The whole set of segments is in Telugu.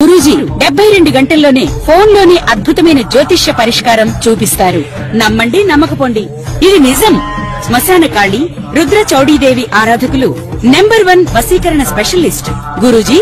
గురూజీ 72 గంటల్లోనే ఫోన్ లోని అద్భుతమైన జ్యోతిష్య పరిష్కారం చూపిస్తారు. నమ్మండి, నమ్మకపోండి, ఇది నిజం. శ్మశాన కాళి రుద్ర చౌడీదేవి ఆరాధకులు నంబర్ 1 వశీకరణ స్పెషలిస్ట్. గురూజీ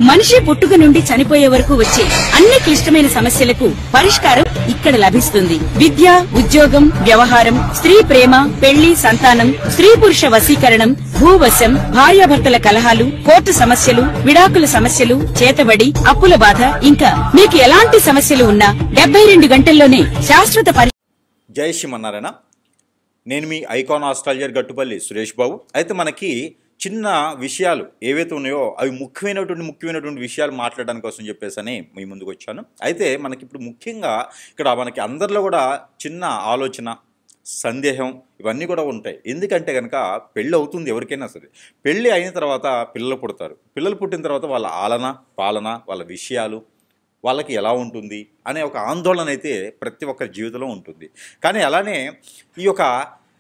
మనిషి పుట్టుక నుండి చనిపోయే వరకు వచ్చే అన్ని క్లిష్టమైన సమస్యలకు పరిష్కారం ఇక్కడ లభిస్తుంది. విద్య, ఉద్యోగం, వ్యవహారం, స్త్రీ ప్రేమ, పెళ్లి, సంతానం, స్త్రీ పురుష వశీకరణం, భూవశం, భార్యాభర్తల కలహాలు, కోర్టు సమస్యలు, విడాకుల సమస్యలు, చేతబడి, అప్పుల బాధ, ఇంకా మీకు ఎలాంటి సమస్యలు ఉన్నా 72 గంటల్లోనే శాశ్వత జై శ్రీమన్నారాయణ. నేను మీ ఐకాన్ ఆస్ట్రాలజర్ గట్టుపల్లి సురేష్ బాబు. అయితే మనకి చిన్న విషయాలు ఏవైతే ఉన్నాయో అవి ముఖ్యమైనటువంటి విషయాలు మాట్లాడడానికి కోసం చెప్పేసి మీ ముందుకు వచ్చాను. అయితే మనకి ఇప్పుడు ముఖ్యంగా ఇక్కడ మనకి అందరిలో కూడా చిన్న ఆలోచన, సందేహం ఇవన్నీ కూడా ఉంటాయి. ఎందుకంటే కనుక పెళ్ళి అవుతుంది ఎవరికైనా సరే. పెళ్ళి అయిన తర్వాత పిల్లలు పుడతారు. పిల్లలు పుట్టిన తర్వాత వాళ్ళ ఆలన పాలన, వాళ్ళ విషయాలు వాళ్ళకి ఎలా ఉంటుంది అనే ఒక ఆందోళన అయితే ప్రతి ఒక్కరి జీవితంలో ఉంటుంది. కానీ అలానే ఈ యొక్క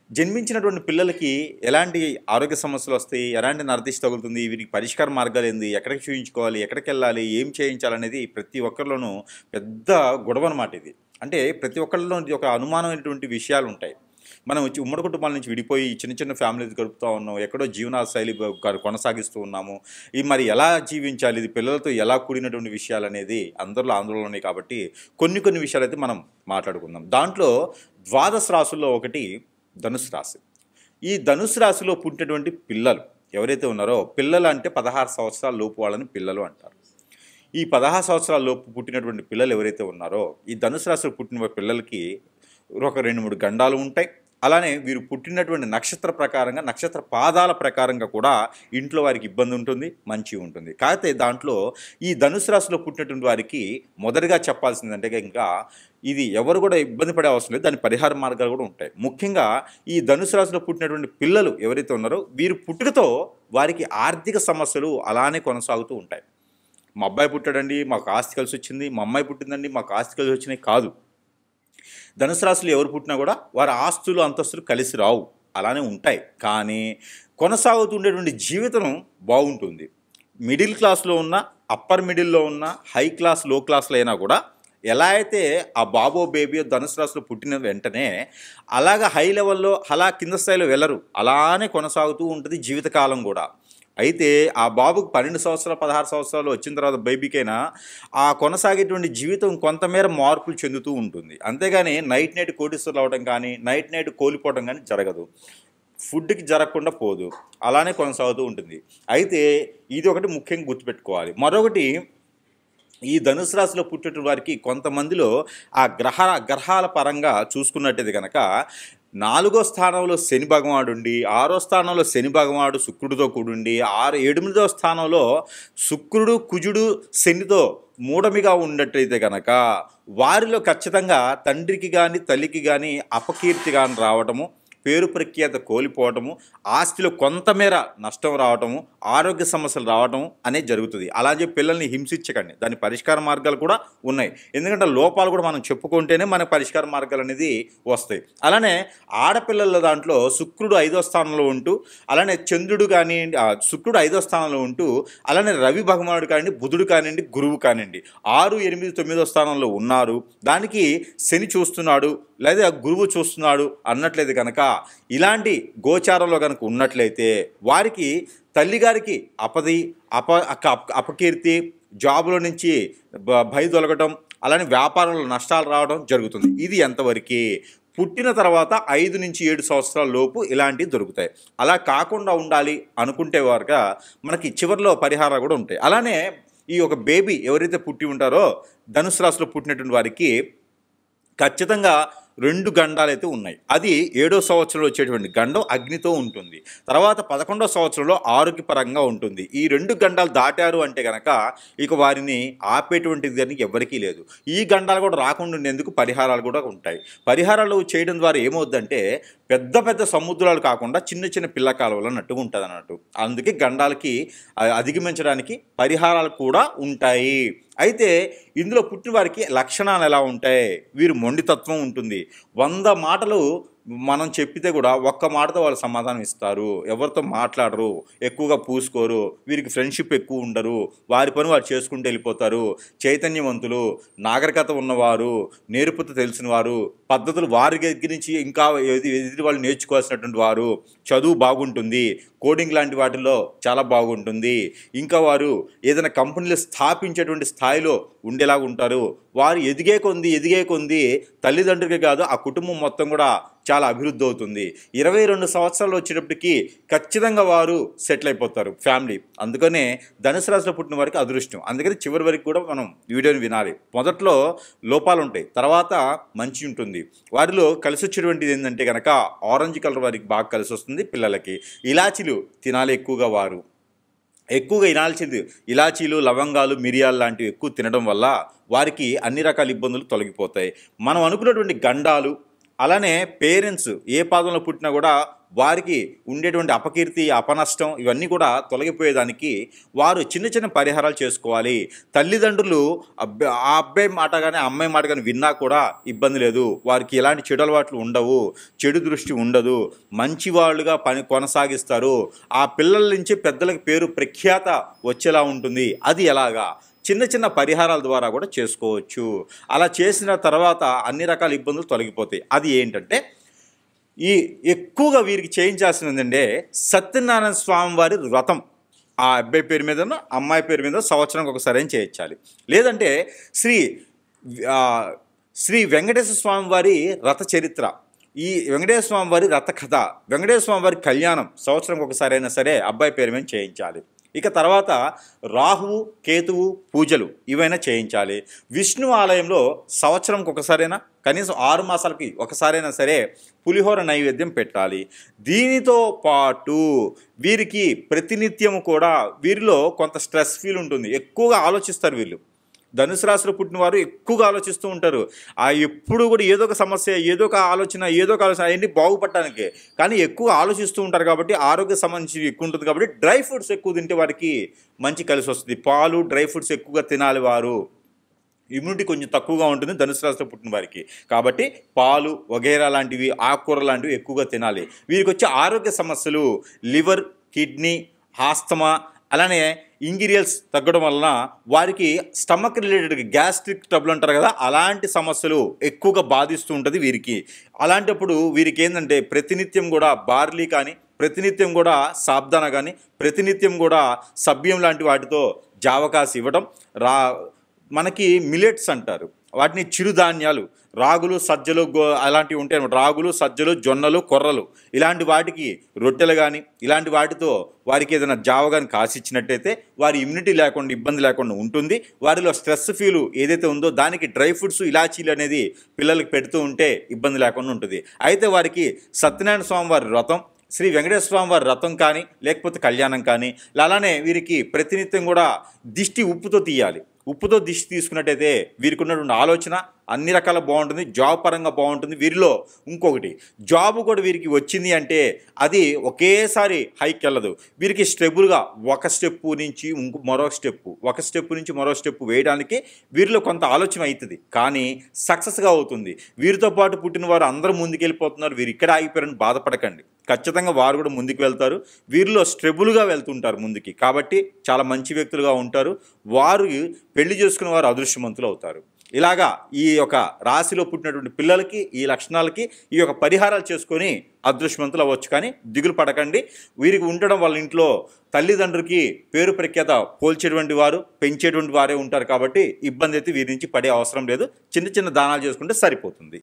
జన్మించినటువంటి పిల్లలకి ఎలాంటి ఆరోగ్య సమస్యలు వస్తాయి, ఎలాంటి నరదిష్టి తగులుతుంది, వీరికి పరిష్కార మార్గాలు ఏంది, ఎక్కడికి చూయించుకోవాలి, ఎక్కడికి వెళ్ళాలి, ఏం చేయించాలనేది ప్రతి ఒక్కరిలోనూ పెద్ద గొడవ అన్నమాట. ఇది అంటే ప్రతి ఒక్కరిలో ఒక అనుమానమైనటువంటి విషయాలు ఉంటాయి. మనం ఉమ్మడి కుటుంబాల నుంచి విడిపోయి చిన్న చిన్న ఫ్యామిలీస్ గడుపుతూ ఉన్నాం, ఎక్కడో జీవన శైలి కొనసాగిస్తూ ఉన్నాము. ఈ మరి ఎలా జీవించాలి, ఇది పిల్లలతో ఎలా కూడినటువంటి విషయాలు అనేది అందరిలో ఆందోళన ఉన్నాయి. కాబట్టి కొన్ని విషయాలు అయితే మనం మాట్లాడుకుందాం. దాంట్లో ద్వాదశ రాశుల్లో ఒకటి ధనుసు రాశి. ఈ ధనుసు రాశిలో పుట్టినటువంటి పిల్లలు ఎవరైతే ఉన్నారో, పిల్లలు అంటే 16 సంవత్సరాల లోపు వాళ్ళని పిల్లలు అంటారు. ఈ 16 సంవత్సరాల లోపు పుట్టినటువంటి పిల్లలు ఎవరైతే ఉన్నారో, ఈ ధనుసు రాశిలో పుట్టిన పిల్లలకి ఒక 2-3 గండాలు ఉంటాయి. అలానే వీరు పుట్టినటువంటి నక్షత్ర ప్రకారంగా, నక్షత్ర పాదాల ప్రకారంగా కూడా ఇంట్లో వారికి ఇబ్బంది ఉంటుంది, మంచి ఉంటుంది. కాకపోతే దాంట్లో ఈ ధనుసు రాశిలో పుట్టినటువంటి వారికి మొదటిగా చెప్పాల్సిందంటే ఇంకా ఇది ఎవరు కూడా ఇబ్బంది పడే అవసరం లేదు, దాని పరిహార మార్గాలు కూడా ఉంటాయి. ముఖ్యంగా ఈ ధనుసు రాశిలో పుట్టినటువంటి పిల్లలు ఎవరైతే ఉన్నారో వీరు పుట్టుకతో వారికి ఆర్థిక సమస్యలు అలానే కొనసాగుతూ ఉంటాయి. మా అబ్బాయి పుట్టాడండి, మాకు ఆస్తి కలిసి వచ్చింది, మా అమ్మాయి పుట్టిందండి, మాకు ఆస్తి కలిసి వచ్చినాయి కాదు. ధనుసు రాశిలో ఎవరు పుట్టినా కూడా వారి ఆస్తులు అంతస్తులు కలిసి రావు, అలానే ఉంటాయి. కానీ కొనసాగుతుండేటువంటి జీవితం బాగుంటుంది. మిడిల్ క్లాస్లో ఉన్న, అప్పర్ మిడిల్లో ఉన్న, హై క్లాస్, లో క్లాస్లో అయినా కూడా ఎలా అయితే ఆ బాబో బేబీ ధనుసు రాశిలో పుట్టిన వెంటనే అలాగా హై లెవెల్లో అలా కింద స్థాయిలో వెళ్ళరు, అలానే కొనసాగుతూ ఉంటుంది జీవితకాలం కూడా. అయితే ఆ బాబుకు 12 సంవత్సరాలు 16 సంవత్సరాలు వచ్చిన తర్వాత బేబీకైనా ఆ కొనసాగేటువంటి జీవితం కొంతమేర మార్పులు చెందుతూ ఉంటుంది. అంతేగాని నైట్ కోటీశ్వరులు అవడం కానీ, నైట్ కోల్పోవడం కానీ జరగదు. ఫుడ్కి జరగకుండా పోదు, అలానే కొనసాగుతూ ఉంటుంది. అయితే ఇది ఒకటి ముఖ్యంగా గుర్తుపెట్టుకోవాలి. మరొకటి, ఈ ధనుసు రాశిలో పుట్టిన వారికి కొంతమందిలో ఆ గ్రహాల పరంగా చూసుకున్నట్టయితే కనుక 4వ స్థానంలో శని భగవానుడు ఉండి, 6వ స్థానంలో శని భగవానుడు శుక్రుడితో కూడుండి, 8వ స్థానంలో శుక్రుడు కుజుడు శనితో మూఢమిగా ఉన్నట్టయితే కనుక వారిలో ఖచ్చితంగా తండ్రికి కానీ తల్లికి కానీ అపకీర్తి కానీ రావటము, పేరు ప్రఖ్యాత కోల్పోవటము, ఆస్తిలో కొంతమేర నష్టం రావటము, ఆరోగ్య సమస్యలు రావటము అనేది జరుగుతుంది. అలా చెప్పి పిల్లల్ని హింసించకండి, దాని పరిష్కార మార్గాలు కూడా ఉన్నాయి. ఎందుకంటే లోపాలు కూడా మనం చెప్పుకుంటేనే మనకు పరిష్కార మార్గాలు అనేది వస్తాయి. అలానే ఆడపిల్లల దాంట్లో శుక్రుడు 5వ స్థానంలో ఉంటూ, అలానే చంద్రుడు కానీ శుక్రుడు 5వ స్థానంలో ఉంటూ, అలానే రవి భగవానుడు కానివ్వండి, బుధుడు కానివ్వండి, గురువు కానివ్వండి 6, 8, 9వ స్థానంలో ఉన్నారు. దానికి శని చూస్తున్నాడు లేదా గురువు చూస్తున్నాడు అన్నట్లయితే కనుక ఇలాంటి గోచారంలో కనుక ఉన్నట్లయితే వారికి తల్లిగారికి అపకీర్తి, జాబులో నుంచి భయదొలగటం, అలానే వ్యాపారంలో నష్టాలు రావడం జరుగుతుంది. ఇది ఎంతవరకు పుట్టిన తర్వాత 5 నుంచి 7 సంవత్సరాల లోపు ఇలాంటివి దొరుకుతాయి. అలా కాకుండా ఉండాలి అనుకుంటే వారుగా మనకి చివరిలో పరిహారాలు కూడా ఉంటాయి. అలానే ఈ ఒక బేబీ ఎవరైతే పుట్టి ఉంటారో ధనుసు రాశిలో పుట్టినటువంటి వారికి ఖచ్చితంగా 2 గండాలు అయితే ఉన్నాయి. అది 7వ సంవత్సరంలో వచ్చేటువంటి గండం అగ్నితో ఉంటుంది. తర్వాత 11వ సంవత్సరంలో ఆరోగ్యపరంగా ఉంటుంది. ఈ 2 గండాలు దాటారు అంటే కనుక ఇక వారిని ఆపేటువంటిది దానికి ఎవరికీ లేదు. ఈ గండాలు కూడా రాకుండా ఉండేందుకు పరిహారాలు కూడా ఉంటాయి. పరిహారాలు చేయడం ద్వారా ఏమవుద్దంటే పెద్ద సముద్రాలు కాకుండా చిన్న పిల్ల కాలువలు అన్నట్టుగా ఉంటుంది అన్నట్టు. అందుకే గండాలకి అధిగమించడానికి పరిహారాలు కూడా ఉంటాయి. అయితే ఇందులో పుట్టిన వారికి లక్షణాలు ఎలా ఉంటాయి? వీరు మొండితత్వం ఉంటుంది. 100 మాటలు మనం చెప్పితే కూడా ఒక్క మాటతో వాళ్ళు సమాధానం ఇస్తారు, ఎవరితో మాట్లాడరు, ఎక్కువగా పూసుకోరు, వీరికి ఫ్రెండ్షిప్ ఎక్కువ ఉండరు, వారి పని వారు చేసుకుంటూ వెళ్ళిపోతారు. చైతన్యవంతులు, నాగరికత ఉన్నవారు, నేర్పుత తెలిసిన వారు, పద్ధతులు వారి దగ్గర నుంచి ఇంకా ఎదుటి వాళ్ళు నేర్చుకోవాల్సినటువంటి వారు, చదువు బాగుంటుంది, కోడింగ్ లాంటి వాటిల్లో చాలా బాగుంటుంది, ఇంకా వారు ఏదైనా కంపెనీలు స్థాపించేటువంటి స్థాయిలో ఉండేలాగా ఉంటారు. వారు ఎదిగే కొంది తల్లిదండ్రులకే కాదు ఆ కుటుంబం మొత్తం కూడా చాలా అభివృద్ధి అవుతుంది. 22 సంవత్సరాలు వచ్చేటప్పటికి ఖచ్చితంగా వారు సెటిల్ అయిపోతారు ఫ్యామిలీ. అందుకనే ధనుసు రాశిలో పుట్టిన వారికి అదృష్టం. అందుకని చివరి వరకు కూడా మనం వీడియోని వినాలి. మొదట్లో లోపాలు ఉంటాయి, తర్వాత మంచి ఉంటుంది. వారిలో కలిసి వచ్చేటువంటిది ఏంటంటే కనుక ఆరెంజ్ కలర్ వారికి బాగా కలిసి వస్తుంది. పిల్లలకి ఇలాచీలు తినాలి ఎక్కువగా, వారు ఎక్కువగా ఇలాచీలు, లవంగాలు, మిరియాలు లాంటివి ఎక్కువ తినడం వల్ల వారికి అన్ని రకాల ఇబ్బందులు తొలగిపోతాయి. మనం అనుకున్నటువంటి గండాలు, అలానే పేరెంట్స్ ఏ పాదంలో పుట్టినా కూడా వారికి ఉండేటువంటి అపకీర్తి, అపనష్టం ఇవన్నీ కూడా తొలగిపోయేదానికి వారు చిన్న చిన్న పరిహారాలు చేసుకోవాలి. తల్లిదండ్రులు ఆ అబ్బాయి మాట కానీ అమ్మాయి మాట కానీ విన్నా కూడా ఇబ్బంది లేదు. వారికి ఎలాంటి చెడు అలవాట్లు ఉండవు, చెడు దృష్టి ఉండదు, మంచి వాళ్ళుగా పని కొనసాగిస్తారు. ఆ పిల్లల నుంచి పెద్దలకు పేరు ప్రఖ్యాత వచ్చేలా ఉంటుంది. అది ఎలాగా? చిన్న చిన్న పరిహారాల ద్వారా కూడా చేసుకోవచ్చు. అలా చేసిన తర్వాత అన్ని రకాల ఇబ్బందులు తొలగిపోతాయి. అది ఏంటంటే ఎక్కువగా వీరికి చేయించాల్సింది ఏంటంటే సత్యనారాయణ స్వామి వారి వ్రతం. ఆ అబ్బాయి పేరు మీదనో అమ్మాయి పేరు మీద సంవత్సరానికి ఒకసారి చేయించాలి. లేదంటే శ్రీ వెంకటేశ్వర స్వామి వారి రథ చరిత్ర, ఈ వెంకటేశ్వర స్వామి వారి రథ కథ, వెంకటేశ్వర స్వామి వారి కళ్యాణం సంవత్సరంకి ఒకసారి అయినా సరే అబ్బాయి పేరు మీద చేయించాలి. ఇక తర్వాత రాహువు, కేతువు పూజలు ఇవైనా చేయించాలి. విష్ణు ఆలయంలో సంవత్సరంకి ఒకసారైనా, కనీసం 6 మాసాలకి ఒకసారైనా సరే పులిహోర నైవేద్యం పెట్టాలి. దీనితో పాటు వీరికి ప్రతినిత్యం కూడా వీరిలో కొంత స్ట్రెస్ ఫీల్ ఉంటుంది. ఎక్కువగా ఆలోచిస్తారు వీళ్ళు. ధనుసు రాశిలో పుట్టిన వారు ఎక్కువగా ఆలోచిస్తూ ఉంటారు. ఎప్పుడు కూడా ఏదో ఒక సమస్య, ఏదో ఒక ఆలోచన అవన్నీ బాగుపడటానికి. కానీ ఎక్కువ ఆలోచిస్తూ ఉంటారు కాబట్టి ఆరోగ్య సంబంధించి ఎక్కువ ఉంటుంది. కాబట్టి డ్రై ఫ్రూట్స్ ఎక్కువ తింటే వారికి మంచి కలిసి వస్తుంది. పాలు, డ్రై ఫ్రూట్స్ ఎక్కువగా తినాలి. వారు ఇమ్యూనిటీ కొంచెం తక్కువగా ఉంటుంది ధనుసు రాశిలో పుట్టిన వారికి. కాబట్టి పాలు వగైరా లాంటివి, ఆకుకూర లాంటివి ఎక్కువగా తినాలి. వీరికి వచ్చే ఆరోగ్య సమస్యలు లివర్, కిడ్నీ, ఆస్తమా, అలానే ఇంగ్రీడియన్స్ తగ్గడం వలన వారికి స్టమక్ రిలేటెడ్ గ్యాస్ట్రిక్ ట్రబుల్ అంటారు కదా, అలాంటి సమస్యలు ఎక్కువగా బాధిస్తూ ఉంటుంది వీరికి. అలాంటప్పుడు వీరికి ఏంటంటే ప్రతినిత్యం కూడా బార్లీ కానీ, ప్రతినిత్యం కూడా సాబ్దానా కానీ, ప్రతినిత్యం కూడా సభ్యం లాంటి వాటితో జావకాసి ఇవ్వడం. మనకి మిలెట్స్ అంటారు వాటిని, చిరుధాన్యాలు, రాగులు, సజ్జలు అలాంటివి ఉంటాయి అన్నమాట. రాగులు, సజ్జలు, జొన్నలు, కొర్రలు ఇలాంటి వాటికి రొట్టెలు కానీ ఇలాంటి వాటితో వారికి ఏదైనా జావ కానీ కాసిచ్చినట్టయితే వారి ఇమ్యూనిటీ లేకుండా, ఇబ్బంది లేకుండా ఉంటుంది. వారిలో స్ట్రెస్ ఫీల్ ఏదైతే ఉందో దానికి డ్రై ఫ్రూట్స్, ఇలాచీలు అనేది పిల్లలకి పెడుతూ ఉంటే ఇబ్బంది లేకుండా ఉంటుంది. అయితే వారికి సత్యనారాయణ స్వామి వారి వ్రతం, శ్రీ వెంకటేశ్వర స్వామి వారి వ్రతం కానీ, లేకపోతే కళ్యాణం కానీ, అలానే వీరికి ప్రతినిత్యం కూడా దిష్టి ఉప్పుతో తీయాలి. ఉప్పుతో దిష్టి తీసుకున్నట్టయితే వీరికి ఉన్నటువంటి ఆలోచన అన్ని రకాల బాగుంటుంది. జాబ్ పరంగా బాగుంటుంది. వీరిలో ఇంకొకటి, జాబ్ కూడా వీరికి వచ్చింది అంటే అది ఒకేసారి హైక్ వెళ్ళదు. వీరికి స్టెబుల్గా ఒక స్టెప్పు నుంచి ఒక స్టెప్పు నుంచి మరో స్టెప్పు వేయడానికి వీరిలో కొంత ఆలోచన అవుతుంది. కానీ సక్సెస్గా అవుతుంది. వీరితో పాటు పుట్టిన వారు అందరూ ముందుకెళ్ళిపోతున్నారు, వీరు ఇక్కడ ఆగిపోయారని బాధపడకండి. ఖచ్చితంగా వారు కూడా ముందుకు వెళ్తారు. వీరిలో స్టెబుల్గా వెళ్తుంటారు ముందుకి. కాబట్టి చాలా మంచి వ్యక్తులుగా ఉంటారు. వారు పెళ్లి చేసుకున్న వారు అదృష్టవంతులు అవుతారు. ఇలాగా ఈ యొక్క రాశిలో పుట్టినటువంటి పిల్లలకి ఈ లక్షణాలకి ఈ యొక్క పరిహారాలు చేసుకొని అదృష్టవంతులు అవ్వచ్చు. కానీ దిగులు పడకండి. వీరికి ఉండడం వాళ్ళ ఇంట్లో తల్లిదండ్రులకి పేరు ప్రఖ్యాత పోల్చేటువంటి వారు, పెంచేటువంటి వారే ఉంటారు. కాబట్టి ఇబ్బంది అయితే వీరి నుంచి పడే అవసరం లేదు. చిన్న చిన్న దానాలు చేసుకుంటే సరిపోతుంది.